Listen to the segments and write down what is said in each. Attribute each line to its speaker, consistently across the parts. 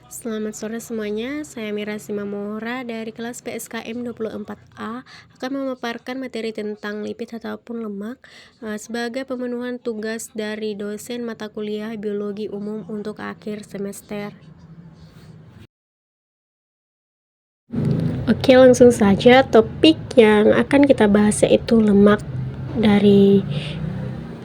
Speaker 1: Selamat sore semuanya, saya Mira Simamora dari kelas PSKM 24A akan memaparkan materi tentang lipid ataupun lemak sebagai pemenuhan tugas dari dosen mata kuliah biologi umum untuk akhir semester. Oke, langsung saja topik yang akan kita bahas yaitu lemak. Dari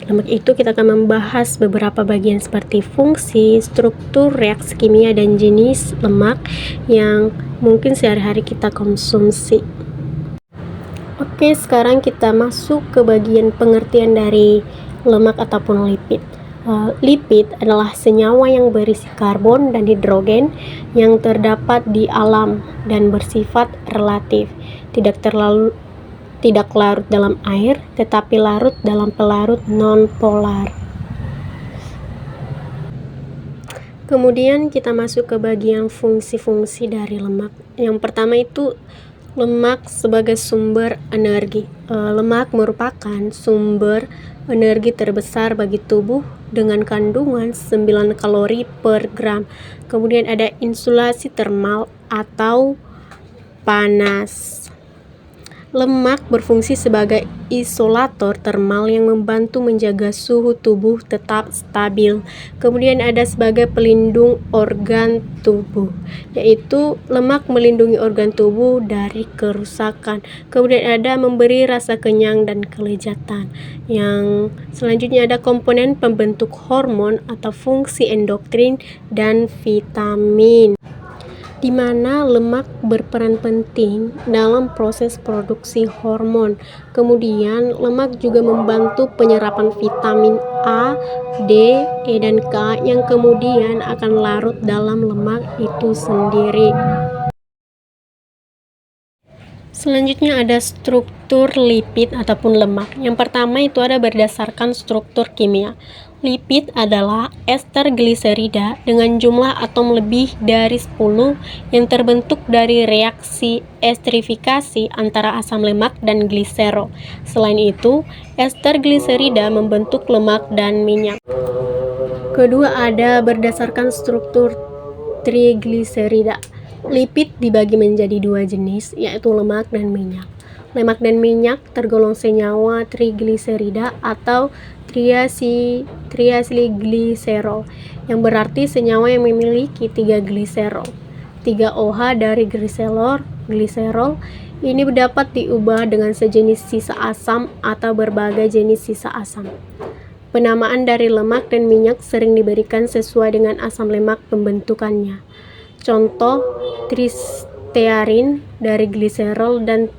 Speaker 1: lemak itu kita akan membahas beberapa bagian seperti fungsi, struktur, reaksi kimia, dan jenis lemak yang mungkin sehari-hari kita konsumsi. Oke, sekarang kita masuk ke bagian pengertian dari lemak ataupun lipid. Lipid adalah senyawa yang berisi karbon dan hidrogen yang terdapat di alam dan bersifat relatif, tidak larut dalam air, tetapi larut dalam pelarut non-polar. Kemudian kita masuk ke bagian fungsi-fungsi dari lemak. Yang pertama itu lemak sebagai sumber energi. Lemak merupakan sumber energi terbesar bagi tubuh dengan kandungan 9 kalori per gram. Kemudian ada insulasi termal atau panas. Lemak berfungsi sebagai isolator termal yang membantu menjaga suhu tubuh tetap stabil. Kemudian ada sebagai pelindung organ tubuh, yaitu lemak melindungi organ tubuh dari kerusakan. Kemudian ada memberi rasa kenyang dan kelezatan. Yang selanjutnya ada komponen pembentuk hormon atau fungsi endokrin dan vitamin, di mana lemak berperan penting dalam proses produksi hormon. Kemudian, lemak juga membantu penyerapan vitamin A, D, E, dan K yang kemudian akan larut dalam lemak itu sendiri. Selanjutnya ada struktur lipid ataupun lemak. Yang pertama itu ada berdasarkan struktur kimia. Lipid adalah ester gliserida dengan jumlah atom lebih dari 10 yang terbentuk dari reaksi esterifikasi antara asam lemak dan gliserol. Selain itu, ester gliserida membentuk lemak dan minyak. Kedua ada berdasarkan struktur trigliserida. Lipid dibagi menjadi dua jenis, yaitu lemak dan minyak. Lemak dan minyak tergolong senyawa trigliserida atau triacylglycerol, yang berarti senyawa yang memiliki 3 gliserol. 3 OH dari gliserol ini dapat diubah dengan sejenis sisa asam atau berbagai jenis sisa asam. Penamaan dari lemak dan minyak sering diberikan sesuai dengan asam lemak pembentukannya. Contoh, tristearin dari gliserol dan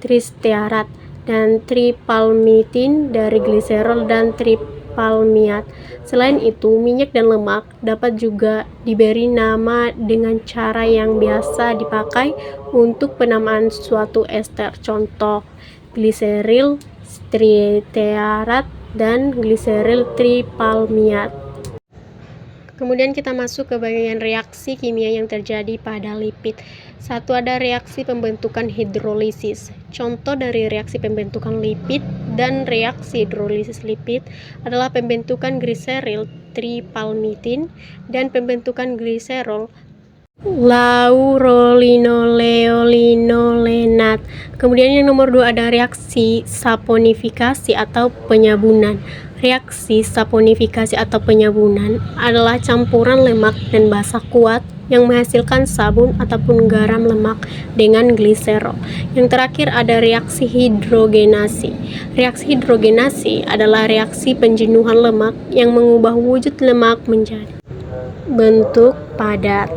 Speaker 1: tristearat, dan tripalmitin dari gliserol dan tripalmiat. Selain itu, minyak dan lemak dapat juga diberi nama dengan cara yang biasa dipakai untuk penamaan suatu ester. Contoh, gliseril tristearat dan gliseril tripalmiat. Kemudian kita masuk ke bagian reaksi kimia yang terjadi pada lipid. Satu, ada reaksi pembentukan hidrolisis. Contoh dari reaksi pembentukan lipid dan reaksi hidrolisis lipid adalah pembentukan gliseril tripalmitin dan pembentukan gliserol laurolinoleolinoleenat. Kemudian yang nomor 2 ada reaksi saponifikasi atau penyabunan. Reaksi saponifikasi atau penyabunan adalah campuran lemak dan basa kuat yang menghasilkan sabun ataupun garam lemak dengan gliserol. Yang terakhir ada reaksi hidrogenasi. Reaksi hidrogenasi adalah reaksi penjenuhan lemak yang mengubah wujud lemak menjadi bentuk padat.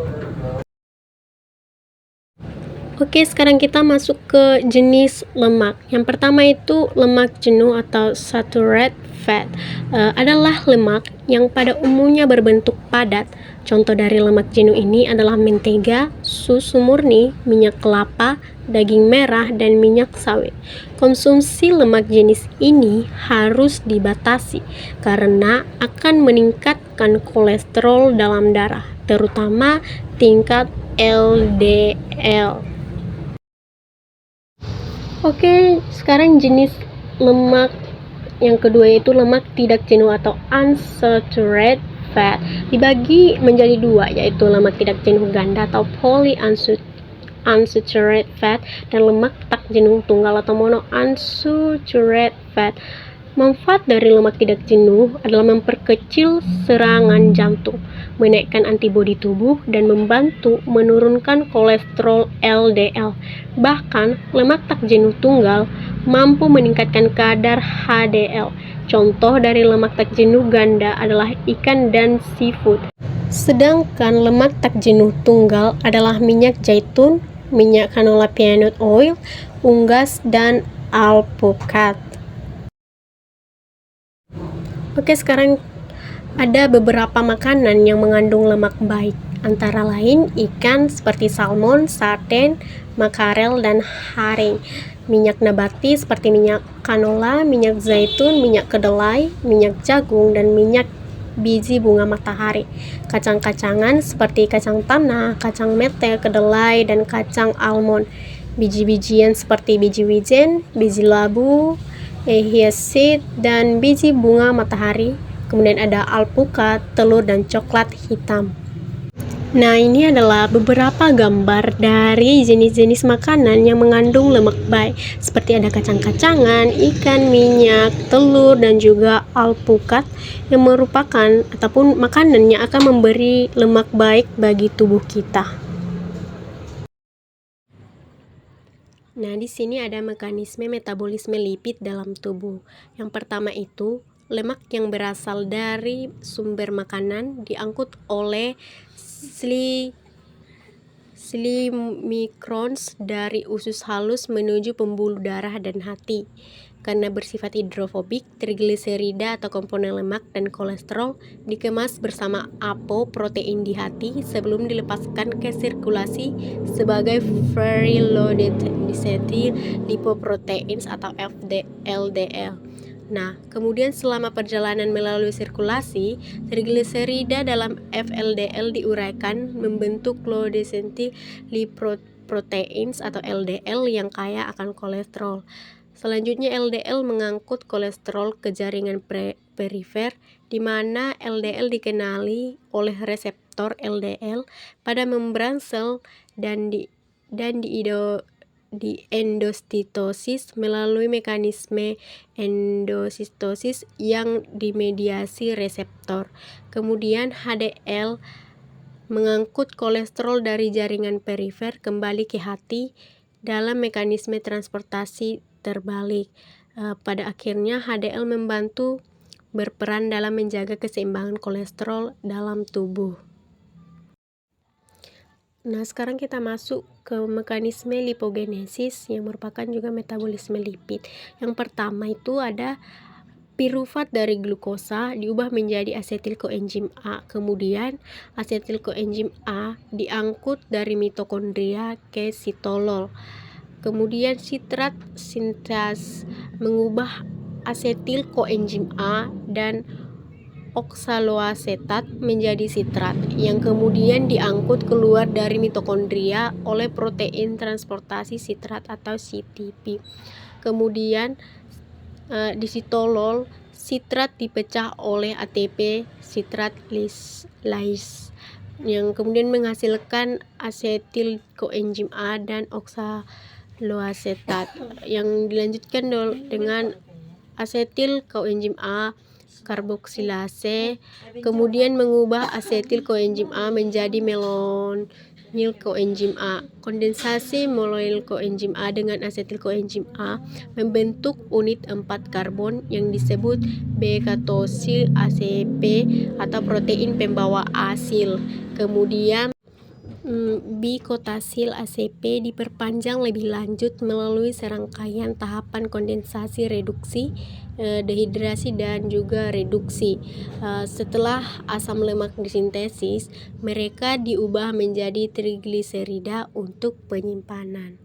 Speaker 1: Oke, sekarang kita masuk ke jenis lemak. Yang pertama itu lemak jenuh atau saturated fat. Adalah lemak yang pada umumnya berbentuk padat. Contoh dari lemak jenuh ini adalah mentega, susu murni, minyak kelapa, daging merah, dan minyak sawit. Konsumsi lemak jenis ini harus dibatasi karena akan meningkatkan kolesterol dalam darah, terutama tingkat LDL. Oke, sekarang jenis lemak yang kedua yaitu lemak tidak jenuh atau unsaturated fat dibagi menjadi dua, yaitu lemak tidak jenuh ganda atau polyunsaturated fat dan lemak tak jenuh tunggal atau monounsaturated fat. Manfaat dari lemak tidak jenuh adalah memperkecil serangan jantung, menaikkan antibodi tubuh, dan membantu menurunkan kolesterol LDL. Bahkan, lemak tak jenuh tunggal mampu meningkatkan kadar HDL. Contoh dari lemak tak jenuh ganda adalah ikan dan seafood. Sedangkan lemak tak jenuh tunggal adalah minyak zaitun, minyak canola peanut oil, unggas, dan alpukat. Oke, sekarang ada beberapa makanan yang mengandung lemak baik, antara lain ikan seperti salmon, sarden, makarel, dan haring. Minyak nabati seperti minyak canola, minyak zaitun, minyak kedelai, minyak jagung, dan minyak biji bunga matahari. Kacang-kacangan seperti kacang tanah, kacang mete, kedelai, dan kacang almond. Biji-bijian seperti biji wijen, biji labu, hyacinth, dan biji bunga matahari. Kemudian ada alpukat, telur, dan coklat hitam. Nah, ini adalah beberapa gambar dari jenis-jenis makanan yang mengandung lemak baik, seperti ada kacang-kacangan, ikan, minyak, telur, dan juga alpukat yang merupakan ataupun makanan yang akan memberi lemak baik bagi tubuh kita. Nah, di sini ada mekanisme metabolisme lipid dalam tubuh. Yang pertama itu, lemak yang berasal dari sumber makanan diangkut oleh mikrons dari usus halus menuju pembuluh darah dan hati. Karena bersifat hidrofobik, trigliserida atau komponen lemak dan kolesterol dikemas bersama apoprotein di hati sebelum dilepaskan ke sirkulasi sebagai very loaded diethyl lipoproteins atau LDL. Nah, kemudian selama perjalanan melalui sirkulasi, trigliserida dalam VLDL diuraikan membentuk low density lipoproteins atau LDL yang kaya akan kolesterol. Selanjutnya LDL mengangkut kolesterol ke jaringan perifer, di mana LDL dikenali oleh reseptor LDL pada membran sel dan di endositosis melalui mekanisme endositosis yang dimediasi reseptor. Kemudian HDL mengangkut kolesterol dari jaringan perifer kembali ke hati dalam mekanisme transportasi terbalik. Pada akhirnya HDL membantu berperan dalam menjaga keseimbangan kolesterol dalam tubuh. Nah, sekarang kita masuk ke mekanisme lipogenesis yang merupakan juga metabolisme lipid. Yang pertama itu ada pirufat dari glukosa diubah menjadi asetil koenzim A. Kemudian asetil koenzim A diangkut dari mitokondria ke sitolol. Kemudian sitrat sintase mengubah asetil koenzim A dan oksaloasetat menjadi sitrat yang kemudian diangkut keluar dari mitokondria oleh protein transportasi sitrat atau CTP. Kemudian di sitolol sitrat dipecah oleh ATP sitrat lyase yang kemudian menghasilkan asetil koenzim A dan oksaloasetat yang dilanjutkan dengan asetil koenzim A karboksilase, kemudian mengubah asetil koenzim A menjadi malonyl koenzim A. Kondensasi malonyl koenzim A dengan asetil koenzim A membentuk unit 4 karbon yang disebut B-katosil ACP atau protein pembawa asil. Kemudian bikotasil ACP diperpanjang lebih lanjut melalui serangkaian tahapan kondensasi, reduksi, dehidrasi, dan juga reduksi. Setelah asam lemak disintesis, mereka diubah menjadi trigliserida untuk penyimpanan.